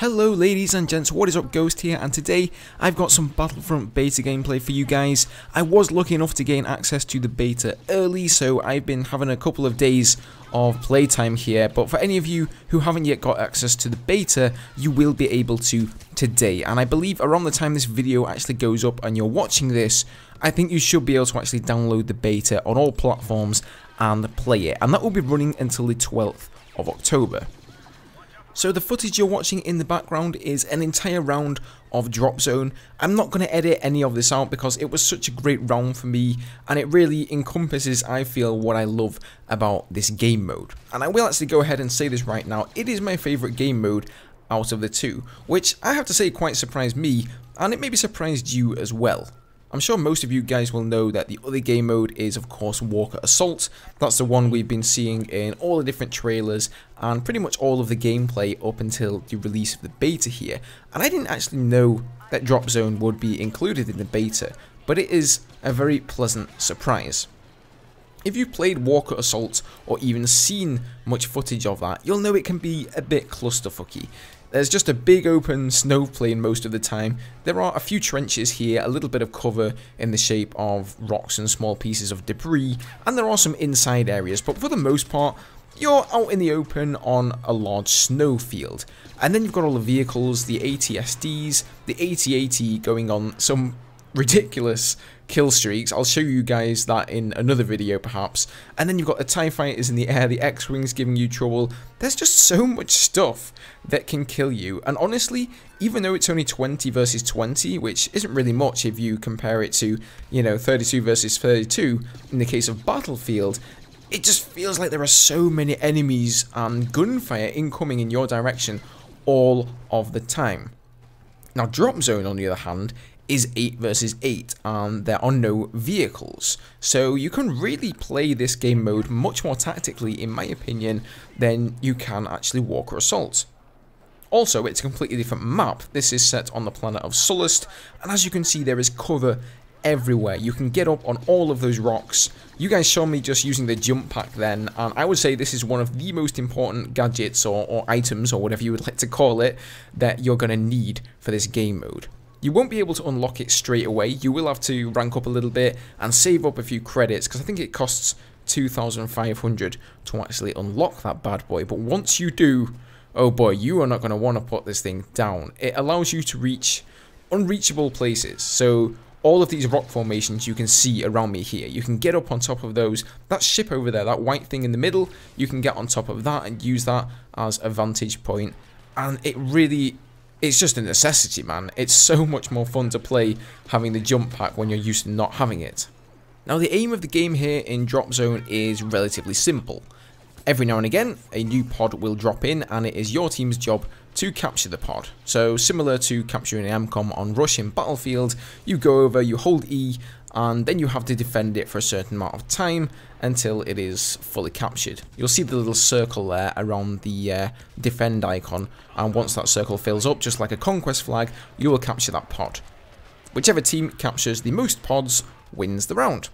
Hello ladies and gents, what is up, Ghost here, and today I've got some Battlefront beta gameplay for you guys. I was lucky enough to gain access to the beta early, so I've been having a couple of days of playtime here, but for any of you who haven't yet got access to the beta, you will be able to today, and I believe around the time this video actually goes up and you're watching this, I think you should be able to actually download the beta on all platforms and play it, and that will be running until the 12th of October. So the footage you're watching in the background is an entire round of Drop Zone. I'm not going to edit any of this out because it was such a great round for me, and it really encompasses, I feel, what I love about this game mode. And I will actually go ahead and say this right now, it is my favourite game mode out of the two, which I have to say quite surprised me, and it maybe surprised you as well. I'm sure most of you guys will know that the other game mode is, of course, Walker Assault. That's the one we've been seeing in all the different trailers and pretty much all of the gameplay up until the release of the beta here. And I didn't actually know that Drop Zone would be included in the beta, but it is a very pleasant surprise. If you've played Walker Assault or even seen much footage of that, you'll know it can be a bit clusterfucky. There's just a big open snow plain most of the time. There are a few trenches here, a little bit of cover in the shape of rocks and small pieces of debris, and there are some inside areas, but for the most part, you're out in the open on a large snow field. And then you've got all the vehicles, the AT-STs, the AT-AT going on some ridiculous kill streaks. I'll show you guys that in another video perhaps. And then you've got the TIE fighters in the air, the X-Wings giving you trouble. There's just so much stuff that can kill you, and honestly, even though it's only 20 versus 20, which isn't really much if you compare it to, you know, 32 versus 32 in the case of Battlefield, it just feels like there are so many enemies and gunfire incoming in your direction all of the time. Now Drop Zone, on the other hand, is 8 versus 8, and there are no vehicles, so you can really play this game mode much more tactically, in my opinion, than you can actually Walker Assault. Also, it's a completely different map. This is set on the planet of Sullust, and as you can see, there is cover everywhere. You can get up on all of those rocks. You guys saw me just using the jump pack then, and I would say this is one of the most important gadgets or items, or whatever you would like to call it, that you're going to need for this game mode. You won't be able to unlock it straight away. You will have to rank up a little bit and save up a few credits, because I think it costs 2,500 to actually unlock that bad boy. But once you do, oh boy, you are not going to want to put this thing down. It allows you to reach unreachable places. So all of these rock formations you can see around me here, you can get up on top of those. That ship over there, that white thing in the middle, you can get on top of that and use that as a vantage point. And it really, it's just a necessity, man. It's so much more fun to play having the jump pack when you're used to not having it. Now the aim of the game here in Drop Zone is relatively simple. Every now and again, a new pod will drop in, and it is your team's job to capture the pod. So similar to capturing an MCOM on Rush in Battlefield, you go over, you hold E, and then you have to defend it for a certain amount of time until it is fully captured. You'll see the little circle there around the defend icon, and once that circle fills up, just like a conquest flag, you will capture that pod. Whichever team captures the most pods wins the round.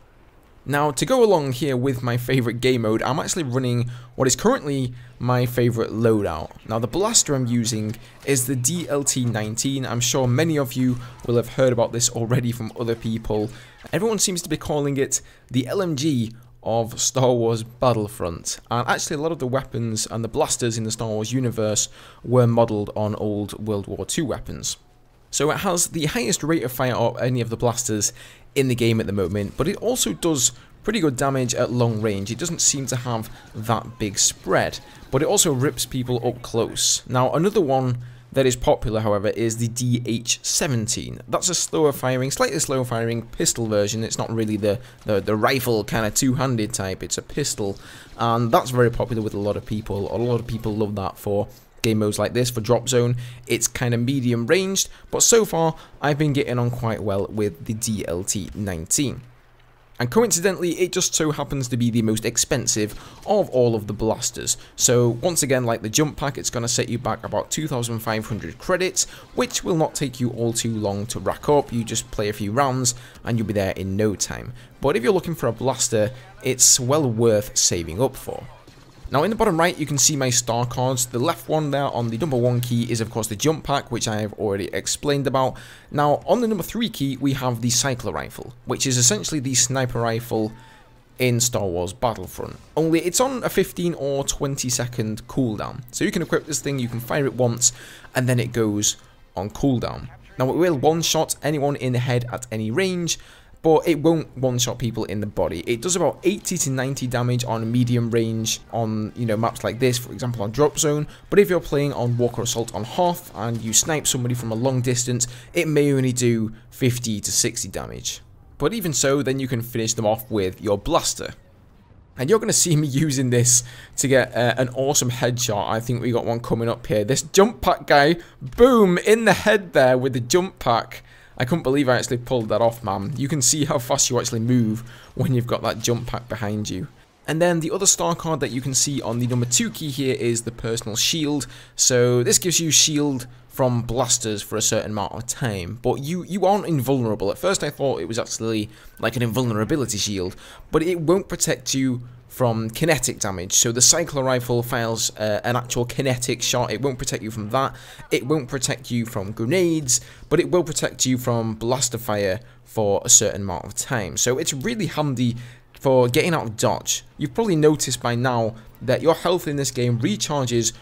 Now, to go along here with my favourite game mode, I'm actually running what is currently my favourite loadout. Now, the blaster I'm using is the DLT-19. I'm sure many of you will have heard about this already from other people. Everyone seems to be calling it the LMG of Star Wars Battlefront. And actually, a lot of the weapons and the blasters in the Star Wars universe were modelled on old World War II weapons. So it has the highest rate of fire of any of the blasters in the game at the moment, but it also does pretty good damage at long range. It doesn't seem to have that big spread, but it also rips people up close. Now, another one that is popular, however, is the DH-17. That's a slower firing, slightly slower firing pistol version. It's not really the rifle kind of two-handed type, it's a pistol, and that's very popular with a lot of people. A lot of people love that for game modes like this. For Drop Zone, it's kind of medium ranged, but so far I've been getting on quite well with the DLT-19. And coincidentally, it just so happens to be the most expensive of all of the blasters. So once again, like the jump pack, it's going to set you back about 2,500 credits, which will not take you all too long to rack up. You just play a few rounds and you'll be there in no time. But if you're looking for a blaster, it's well worth saving up for. Now in the bottom right you can see my star cards. The left one there on the number 1 key is of course the jump pack, which I have already explained about. Now on the number 3 key we have the cycler rifle, which is essentially the sniper rifle in Star Wars Battlefront. Only it's on a 15 or 20 second cooldown. So you can equip this thing, you can fire it once, and then it goes on cooldown. Now it will one-shot anyone in the head at any range, but it won't one-shot people in the body. It does about 80 to 90 damage on medium range on, maps like this, for example on Drop Zone, but if you're playing on Walker Assault on Hoth and you snipe somebody from a long distance, it may only do 50 to 60 damage. But even so, then you can finish them off with your blaster. And you're going to see me using this to get an awesome headshot. I think we got one coming up here. This jump pack guy, boom, in the head there with the jump pack. I couldn't believe I actually pulled that off, man. You can see how fast you actually move when you've got that jump pack behind you. And then the other star card that you can see on the number 2 key here is the personal shield. So this gives you shield from blasters for a certain amount of time, but you aren't invulnerable. At first I thought it was actually like an invulnerability shield, but it won't protect you from kinetic damage. So the cycler rifle fires an actual kinetic shot. It won't protect you from that. It won't protect you from grenades, but it will protect you from blaster fire for a certain amount of time. So it's really handy for getting out of dodge. You've probably noticed by now that your health in this game recharges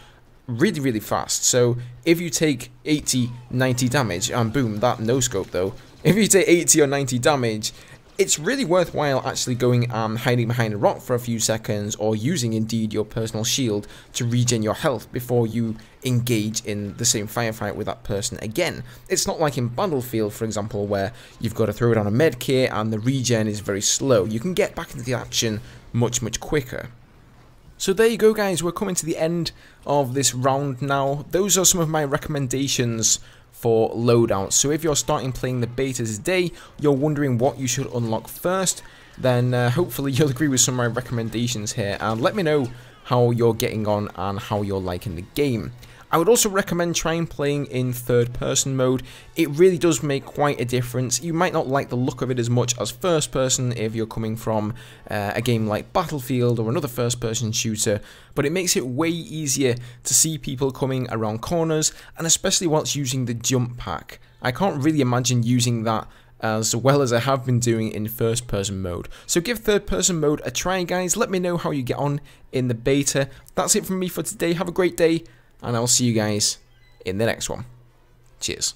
really fast. So if you take 80, 90 damage, and boom, that no scope though, if you take 80 or 90 damage, it's really worthwhile actually going and hiding behind a rock for a few seconds, or using indeed your personal shield to regen your health before you engage in the same firefight with that person again. It's not like in Battlefield, for example, where you've got to throw down a med kit and the regen is very slow. You can get back into the action much quicker. So there you go guys, we're coming to the end of this round now. Those are some of my recommendations for loadouts. So if you're starting playing the beta today, you're wondering what you should unlock first, then hopefully you'll agree with some of my recommendations here, and let me know how you're getting on and how you're liking the game. I would also recommend trying playing in third person mode. It really does make quite a difference. You might not like the look of it as much as first person if you're coming from a game like Battlefield or another first person shooter, but it makes it way easier to see people coming around corners, and especially whilst using the jump pack. I can't really imagine using that as well as I have been doing in first person mode. So give third person mode a try guys, let me know how you get on in the beta. That's it from me for today, have a great day, and I'll see you guys in the next one. Cheers.